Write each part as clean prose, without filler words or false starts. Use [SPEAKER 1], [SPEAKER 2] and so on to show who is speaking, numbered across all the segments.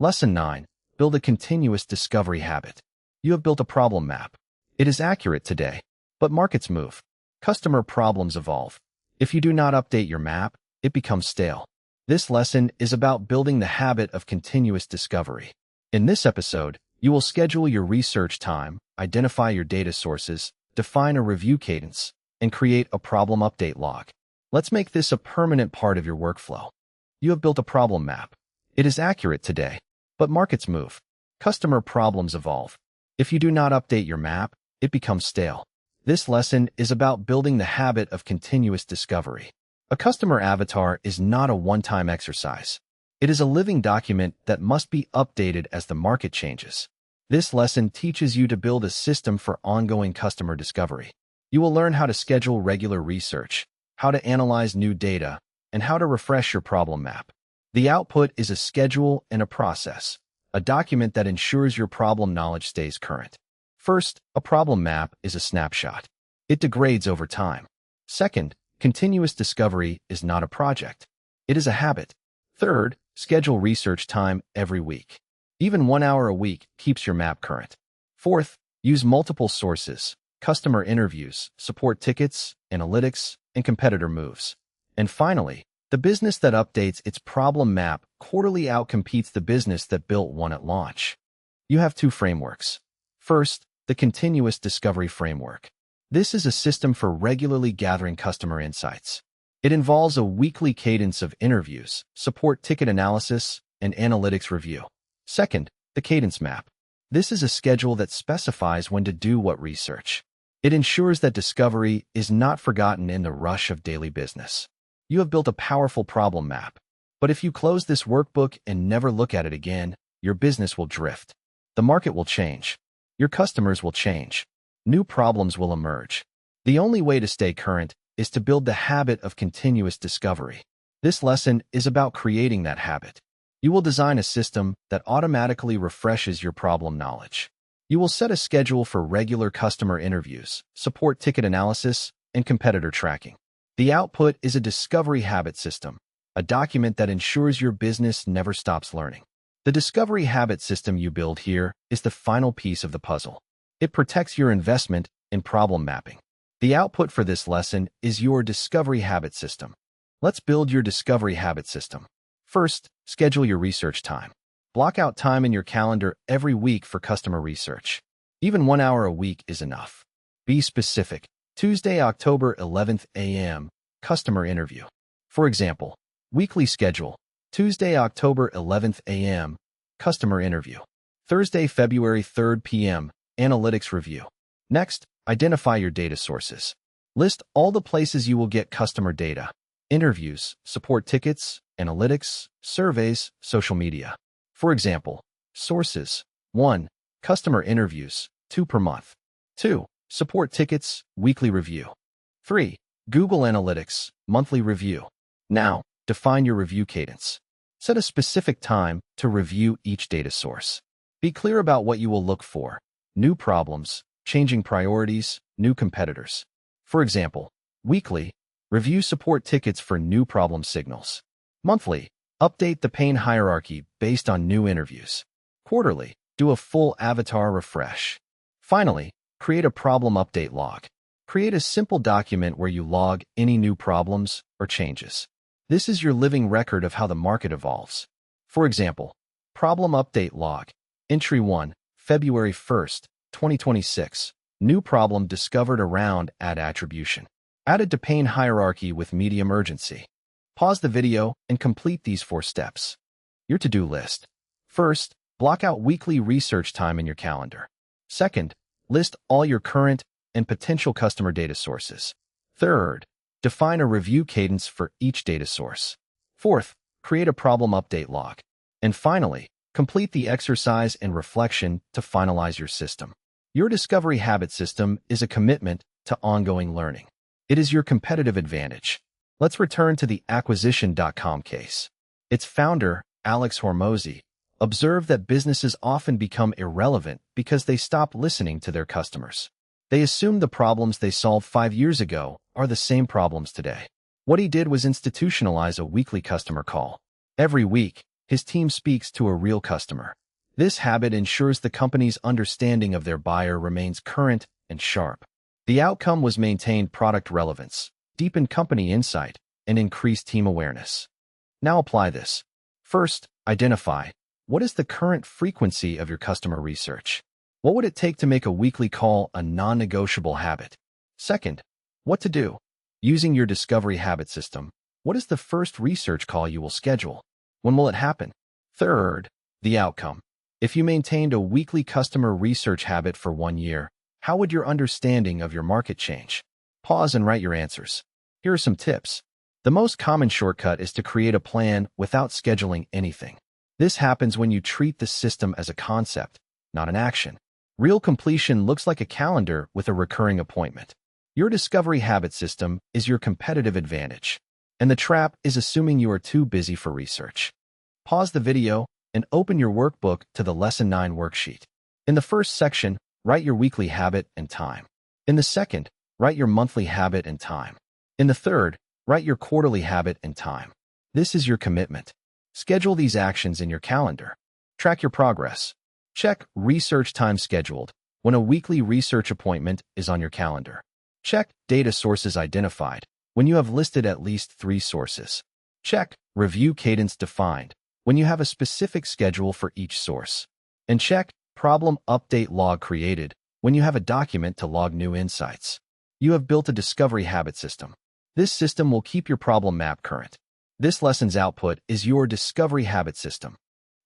[SPEAKER 1] Lesson 9. Build a continuous discovery habit. You have built a problem map. It is accurate today, but markets move. Customer problems evolve. If you do not update your map, it becomes stale. This lesson is about building the habit of continuous discovery. In this episode, you will schedule your research time, identify your data sources, define a review cadence, and create a problem update log. Let's make this a permanent part of your workflow. You have built a problem map. It is accurate today, but markets move. Customer problems evolve. If you do not update your map, it becomes stale. This lesson is about building the habit of continuous discovery. A customer avatar is not a one-time exercise. It is a living document that must be updated as the market changes. This lesson teaches you to build a system for ongoing customer discovery. You will learn how to schedule regular research, how to analyze new data, and how to refresh your problem map. The output is a schedule and a process, a document that ensures your problem knowledge stays current. First, a problem map is a snapshot. It degrades over time. Second, continuous discovery is not a project. It is a habit. Third, schedule research time every week. Even 1 hour a week keeps your map current. Fourth, use multiple sources, customer interviews, support tickets, analytics, and competitor moves. And finally, the business that updates its problem map quarterly outcompetes the business that built one at launch. You have two frameworks. First, the continuous discovery framework. This is a system for regularly gathering customer insights. It involves a weekly cadence of interviews, support ticket analysis, and analytics review. Second, the cadence map. This is a schedule that specifies when to do what research. It ensures that discovery is not forgotten in the rush of daily business. You have built a powerful problem map. But if you close this workbook and never look at it again, your business will drift. The market will change. Your customers will change. New problems will emerge. The only way to stay current is to build the habit of continuous discovery. This lesson is about creating that habit. You will design a system that automatically refreshes your problem knowledge. You will set a schedule for regular customer interviews, support ticket analysis, and competitor tracking. The output is a discovery habit system, a document that ensures your business never stops learning. The discovery habit system you build here is the final piece of the puzzle. It protects your investment in problem mapping. The output for this lesson is your discovery habit system. Let's build your discovery habit system. First, schedule your research time. Block out time in your calendar every week for customer research. Even 1 hour a week is enough. Be specific. Tuesday, October 11th a.m., customer interview. For example, weekly schedule. Tuesday, October 11th a.m., customer interview. Thursday, February 3rd p.m., analytics review. Next, identify your data sources. List all the places you will get customer data: interviews, support tickets, analytics, surveys, social media. For example, sources: 1. Customer interviews, 2 per month. 2. Support tickets, weekly review. 3. Google Analytics, monthly review. Now, define your review cadence. Set a specific time to review each data source. Be clear about what you will look for: new problems, changing priorities, new competitors. For example, weekly, review support tickets for new problem signals. Monthly, update the pain hierarchy based on new interviews. Quarterly, do a full avatar refresh. Finally, create a problem update log. Create a simple document where you log any new problems or changes. This is your living record of how the market evolves. For example, problem update log. Entry 1, February 1st, 2026. New problem discovered around ad attribution. Added to pain hierarchy with medium urgency. Pause the video and complete these 4 steps. Your to-do list. First, block out weekly research time in your calendar. Second, list all your current and potential customer data sources. Third, define a review cadence for each data source. Fourth, create a problem update log. And finally, complete the exercise and reflection to finalize your system. Your discovery habit system is a commitment to ongoing learning. It is your competitive advantage. Let's return to the acquisition.com case. Its founder, Alex Hormozi, observed that businesses often become irrelevant because they stop listening to their customers. They assume the problems they solved 5 years ago are the same problems today. What he did was institutionalize a weekly customer call. Every week, His team speaks to a real customer. This habit ensures the company's understanding of their buyer remains current and sharp. The outcome was maintained product relevance, deepened company insight, and increased team awareness. Now apply this. First, identify what is the current frequency of your customer research. What would it take to make a weekly call a non-negotiable habit? Second, what to do. Using your discovery habit system, what is the first research call you will schedule? When will it happen? Third, the outcome. If you maintained a weekly customer research habit for 1 year, how would your understanding of your market change? Pause and write your answers. Here are some tips. The most common shortcut is to create a plan without scheduling anything. This happens when you treat the system as a concept, not an action. Real completion looks like a calendar with a recurring appointment. Your discovery habit system is your competitive advantage, and the trap is assuming you are too busy for research. Pause the video and open your workbook to the Lesson 9 worksheet. In the first section, write your weekly habit and time. In the second, write your monthly habit and time. In the third, write your quarterly habit and time. This is your commitment. Schedule these actions in your calendar. Track your progress. Check research time scheduled when a weekly research appointment is on your calendar. Check data sources identified when you have listed at least 3 sources. Check review cadence defined when you have a specific schedule for each source. And check problem update log created when you have a document to log new insights. You have built a discovery habit system. This system will keep your problem map current. This lesson's output is your discovery habit system.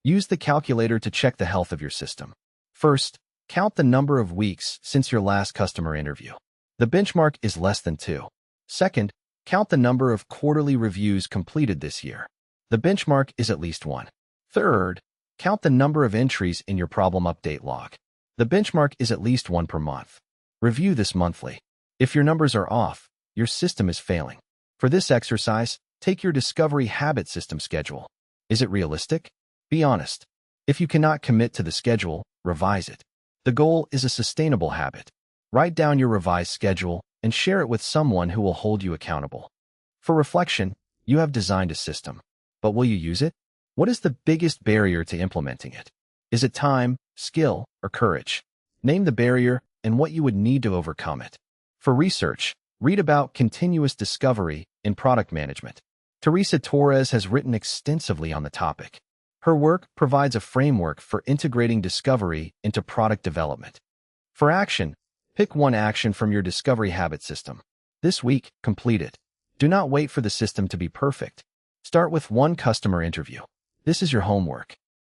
[SPEAKER 1] Use the calculator to check the health of your system. First, count the number of weeks since your last customer interview. The benchmark is less than 2. Second, count the number of quarterly reviews completed this year. The benchmark is at least 1. Third, count the number of entries in your problem update log. The benchmark is at least 1 per month. Review this monthly. If your numbers are off, your system is failing. For this exercise, take your discovery habit system schedule. Is it realistic? Be honest. If you cannot commit to the schedule, revise it. The goal is a sustainable habit. Write down your revised schedule and share it with someone who will hold you accountable. For reflection, you have designed a system. But will you use it? What is the biggest barrier to implementing it? Is it time, skill, or courage? Name the barrier and what you would need to overcome it. For research, read about continuous discovery in product management. Teresa Torres has written extensively on the topic. Her work provides a framework for integrating discovery into product development. For action, pick one action from your discovery habit system. This week, complete it. Do not wait for the system to be perfect. Start with one customer interview. This is your homework.